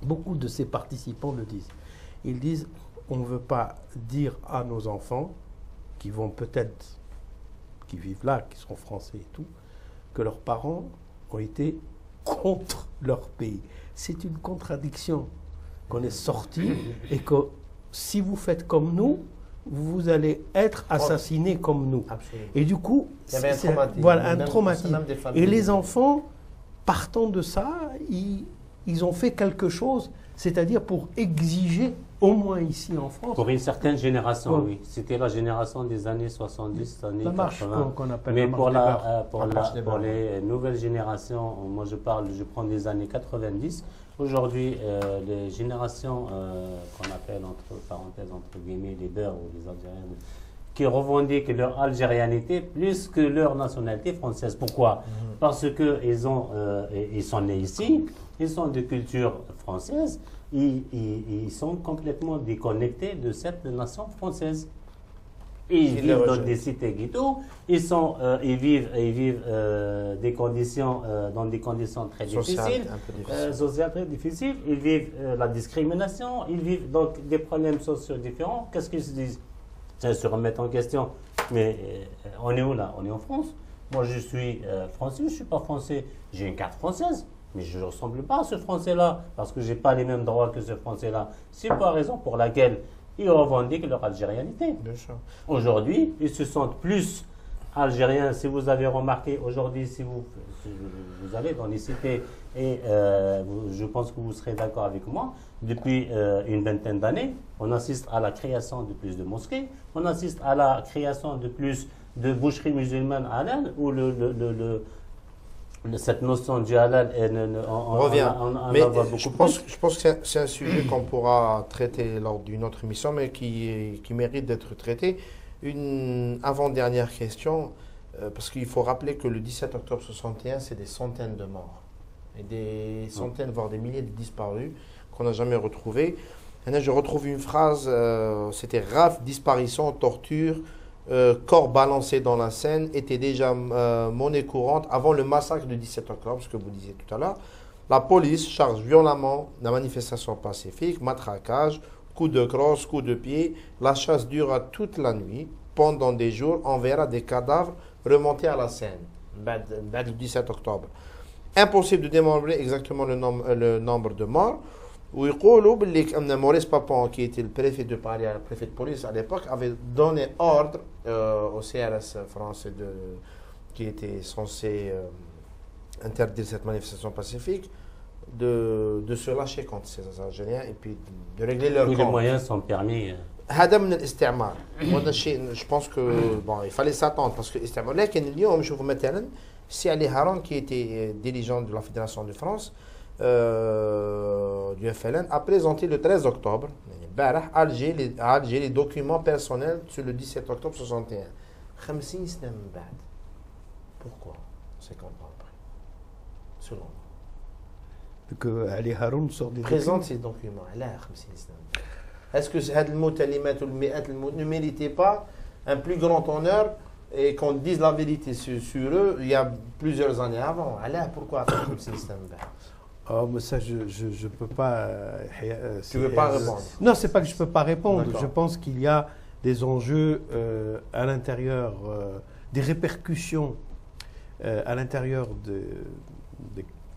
Beaucoup de ces participants le disent. Ils disent... On ne veut pas dire à nos enfants, qui vivent là, qui sont français et tout, que leurs parents ont été contre leur pays. C'est une contradiction qu'on est sorti et que si vous faites comme nous, vous allez être assassinés comme nous. Absolument. Et du coup, c'est un traumatisme. Et les enfants, partant de ça, ils ont fait quelque chose, c'est-à-dire pour exiger, au moins ici en France. Pour une certaine génération, oui. C'était la génération des années 70, années 80. Qu'on appelle mais pour les nouvelles générations, moi je prends des années 90. Aujourd'hui, les générations qu'on appelle entre parenthèses, entre guillemets, les Beurs ou les Algériens, qui revendiquent leur algérianité plus que leur nationalité française. Pourquoi? Parce qu'ils sont nés ici, ils sont de culture française, ils sont complètement déconnectés de cette nation française. Ils les vivent dans rejettent. des cités ghetto, ils vivent dans des conditions très Sociales, difficiles, un peu difficiles. sociales très difficiles. Ils vivent la discrimination, ils vivent donc des problèmes sociaux différents. Qu'est-ce qu'ils se disent? Ça se remettre en question. Mais on est où là? On est en France. Moi, je suis français, je ne suis pas français. J'ai une carte française, mais je ne ressemble pas à ce français-là, parce que je n'ai pas les mêmes droits que ce français-là. C'est la raison pour laquelle ils revendiquent leur algérianité. Bien sûr. Aujourd'hui, ils se sentent plus algériens. Si vous avez remarqué, aujourd'hui, si vous allez dans les cités, et je pense que vous serez d'accord avec moi, depuis une vingtaine d'années, on assiste à la création de plus de mosquées, on assiste à la création de plus de boucheries musulmanes halal, où cette notion du halal, On revient. Mais en voit beaucoup je plus. pense que c'est un sujet qu'on pourra traiter lors d'une autre émission, mais qui mérite d'être traité. Une avant-dernière question, parce qu'il faut rappeler que le 17 octobre 61, c'est des centaines de morts. Et des centaines, voire des milliers de disparus qu'on n'a jamais retrouvés. Et là, je retrouve une phrase, c'était rafle, disparition, torture, corps balancés dans la Seine, était déjà monnaie courante avant le massacre du 17 octobre, ce que vous disiez tout à l'heure. La police charge violemment la manifestation pacifique, matraquage, coups de crosse, coups de pied. La chasse dura toute la nuit. Pendant des jours, on verra des cadavres remonter à la Seine, le 17 octobre. Impossible de démontrer exactement le nombre de morts. ويقولوا باللي Maurice Papon, qui était le préfet de Paris, le préfet de police à l'époque, avait donné ordre au CRS français qui était censé interdire cette manifestation pacifique de se lâcher contre ces Algériens et puis de régler leur Tous les compte. moyens sont permis. هذا من الاستعمار. وهذا الشيء je pense que bon il fallait s'attendre parce que الاستعمار. لكن اليوم شوفوا مثلا Si Ali Haron, qui était dirigeant de la Fédération de France, du FLN, a présenté le 13 octobre à Alger les documents personnels sur le 17 octobre 61. 50 سنة من بعد. Pourquoi 50 ans après, selon vous? Que Ali Haroun sort des Présente ces documents. علاه 50 سنة من بعد. Est-ce que هاد المتلمات والمئات ne méritaient pas un plus grand honneur et qu'on dise la vérité sur eux il y a plusieurs années avant? Pourquoi 50 سنة من بعد? Oh, mais ça, je ne peux pas. Tu ne veux pas répondre? Non, c'est pas que je ne peux pas répondre. D'accord. Je pense qu'il y a des enjeux à l'intérieur, des répercussions à l'intérieur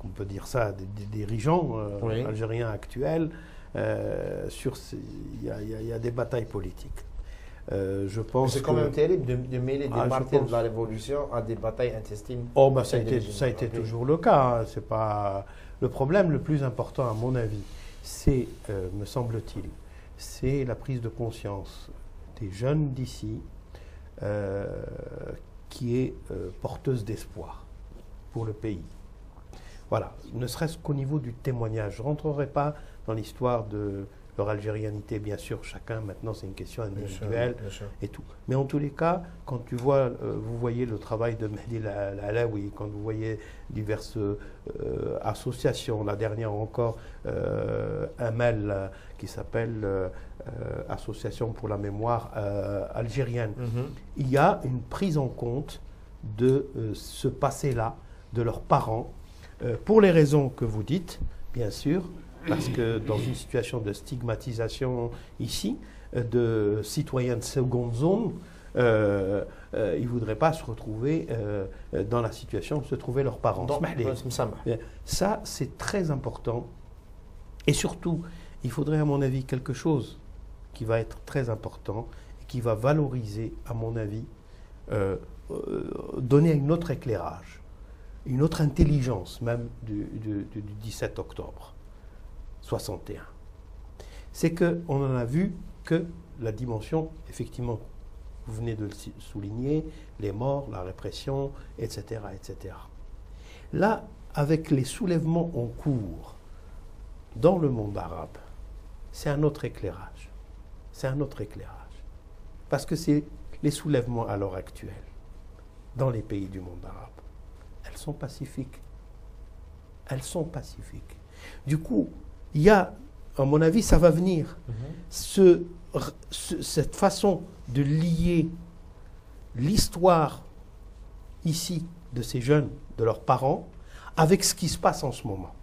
on peut dire ça, des dirigeants Oui. algériens actuels. Il y a des batailles politiques. Je pense C'est quand même terrible de mêler des je martyrs pense. de la Révolution à des batailles intestines. Oh, bah, ça a été toujours le cas. Hein. C'est pas... Le problème le plus important, à mon avis, c'est, me semble-t-il, c'est la prise de conscience des jeunes d'ici qui est porteuse d'espoir pour le pays. Voilà, ne serait-ce qu'au niveau du témoignage. Je ne rentrerai pas dans l'histoire de leur algérianité, bien sûr, chacun, maintenant, c'est une question individuelle Bien sûr. et tout. Mais en tous les cas, quand vous voyez le travail de Mehdi Alaoui, quand vous voyez diverses associations, la dernière encore, un mail qui s'appelle Association pour la mémoire algérienne, il y a une prise en compte de ce passé-là, de leurs parents, pour les raisons que vous dites, bien sûr, parce que dans une situation de stigmatisation ici, de citoyens de seconde zone, ils ne voudraient pas se retrouver dans la situation où se trouvaient leurs parents. Ça, c'est très important. Et surtout, il faudrait, à mon avis, quelque chose qui va être très important et qui va valoriser, à mon avis, donner un autre éclairage, une autre intelligence même du 17 octobre 61. C'est qu'on n'en a vu que la dimension, effectivement, vous venez de le souligner, les morts, la répression, etc., etc. Là, avec les soulèvements en cours dans le monde arabe, c'est un autre éclairage. C'est un autre éclairage. Parce que c'est les soulèvements à l'heure actuelle, dans les pays du monde arabe, elles sont pacifiques. Elles sont pacifiques. Du coup, il y a à mon avis, ça va venir. Cette façon de lier l'histoire ici de ces jeunes, de leurs parents, avec ce qui se passe en ce moment.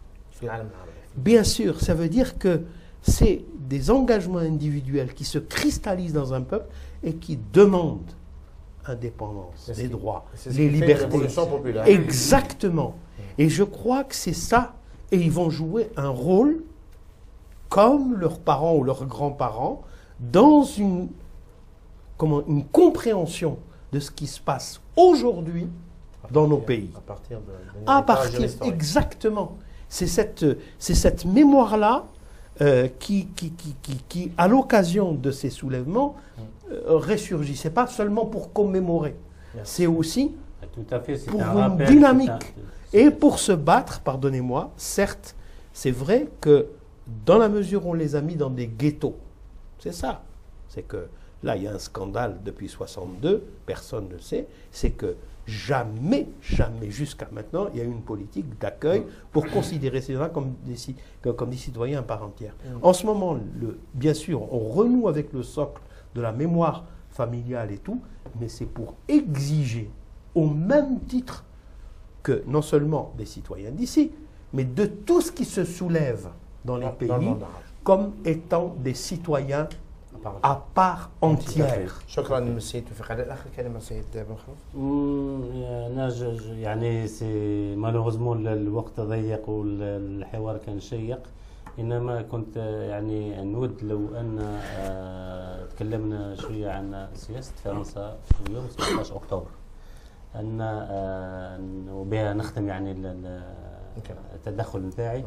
Bien sûr, ça veut dire que c'est des engagements individuels qui se cristallisent dans un peuple et qui demandent indépendance, des droits, les libertés. Exactement. Et je crois que c'est ça. Et ils vont jouer un rôle comme leurs parents ou leurs grands-parents dans une compréhension de ce qui se passe aujourd'hui dans nos pays. À partir exactement. C'est cette mémoire-là qui, à l'occasion de ces soulèvements, ressurgit. Ce n'est pas seulement pour commémorer, c'est aussi tout à fait, pour une dynamique. Et pour se battre, pardonnez-moi, certes, c'est vrai que dans la mesure où on les a mis dans des ghettos, c'est ça. C'est que là, il y a un scandale depuis 62, personne ne le sait, c'est que jamais jusqu'à maintenant, il y a eu une politique d'accueil pour considérer ces gens comme des citoyens à part entière. En ce moment, bien sûr, on renoue avec le socle de la mémoire familiale et tout, mais c'est pour exiger au même titre que non seulement des citoyens d'ici, mais de tout ce qui se soulève dans les pays comme étant des citoyens à part entière. شكرا سيد توفيق على اخر كلمه سيد بنخلف. انا يعني سي مالوغوزمون الوقت ضيق والحوار كان شيق، انما كنت يعني نود لو ان تكلمنا شويه عن سياسه فرنسا في يوم 17 اكتوبر، ان وبها نختم يعني التدخل نتاعي،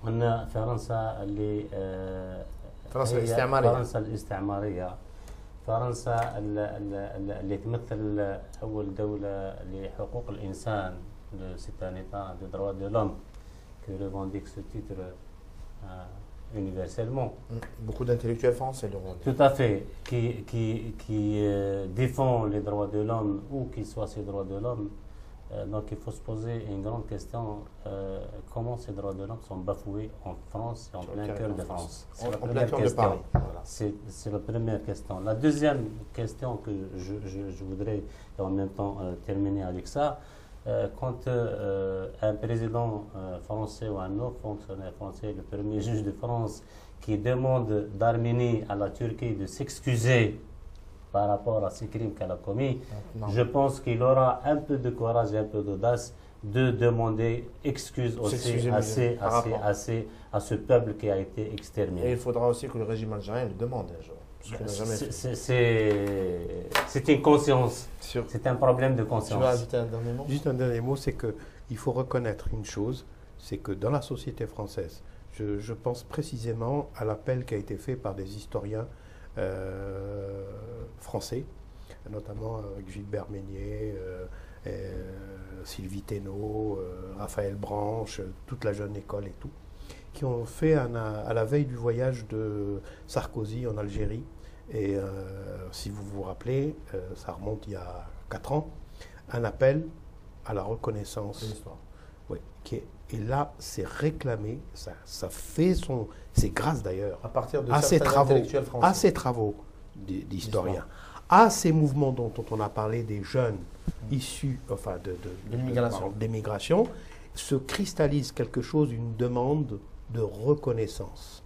ان فرنسا اللي فرنسا الاستعمارية، فرنسا الاستعمارية، فرنسا اللي تمثل أول دولة لحقوق الإنسان، c'est un État de droits de l'homme qui revendique ce titre universellement. Beaucoup d'intellectuels français le revendiquent. Tout à fait, qui défend les droits de l'homme, ou qui soit ces droits de l'homme. Donc il faut se poser une grande question, comment ces droits de l'homme sont bafoués en France et en plein cœur de France. C'est la première question. C'est la première question. La deuxième question que je voudrais en même temps terminer avec ça, quand un président français ou un autre fonctionnaire français, le premier juge de France, qui demande d'Arménie à la Turquie de s'excuser par rapport à ces crimes qu'elle a commis, je pense qu'il aura un peu de courage et un peu d'audace de demander excuse aussi à ce peuple qui a été exterminé. Et il faudra aussi que le régime algérien le demande un jour. C'est une conscience, c'est un problème de conscience. Tu veux ajouter un dernier mot? Juste un dernier mot, c'est qu'il faut reconnaître une chose, c'est que dans la société française, je pense précisément à l'appel qui a été fait par des historiens français, notamment avec Gilbert Meignet, Sylvie Thénault, Raphaël Branche, toute la jeune école et tout, qui ont fait à la veille du voyage de Sarkozy en Algérie, et si vous vous rappelez, ça remonte il y a 4 ans, un appel à la reconnaissance. C'est l'histoire. Oui, et là, c'est réclamé, ça fait c'est grâce d'ailleurs à partir de à ces travaux d'historiens, à ces mouvements dont on a parlé, des jeunes issus d'émigration, se cristallise quelque chose, une demande de reconnaissance.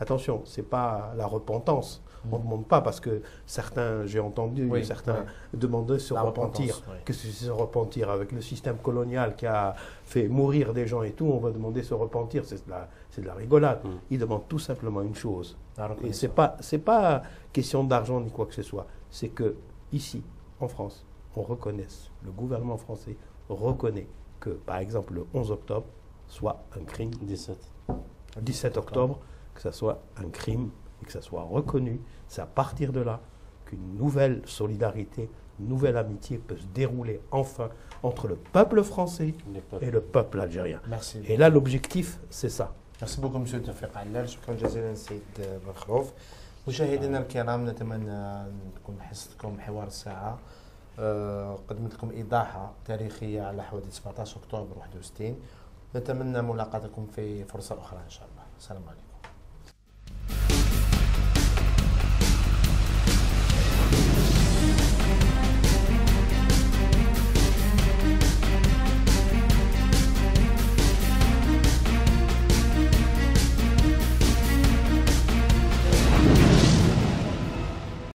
Attention, ce n'est pas la repentance. On ne demande pas, parce que certains, j'ai entendu, certains demandaient de se repentir. Qu'est-ce que c'est se repentir? Avec le système colonial qui a fait mourir des gens et tout, on va demander de se repentir. C'est de la rigolade. Ils demandent tout simplement une chose. Et ce n'est pas question d'argent ni quoi que ce soit. C'est que ici, en France, on reconnaisse, le gouvernement français reconnaît que, par exemple, le 11 octobre soit un crime. 17 octobre, que ça soit un crime et que ça soit reconnu. C'est à partir de là qu'une nouvelle solidarité, une nouvelle amitié peut se dérouler enfin entre le peuple français et le peuple algérien. Merci. Et là, l'objectif, c'est ça. Merci beaucoup, M. توفيق علال. شكرا جزيلا سيد بنخروف. مشاهدينا الكرام، نتمنى أن تكون حصتكم حوار الساعة قدمت لكم إيضاحة تاريخية على حوادث 17 أكتوبر 61. نتمنى ملاقاتكم في فرصة أخرى إن شاء الله. السلام عليكم.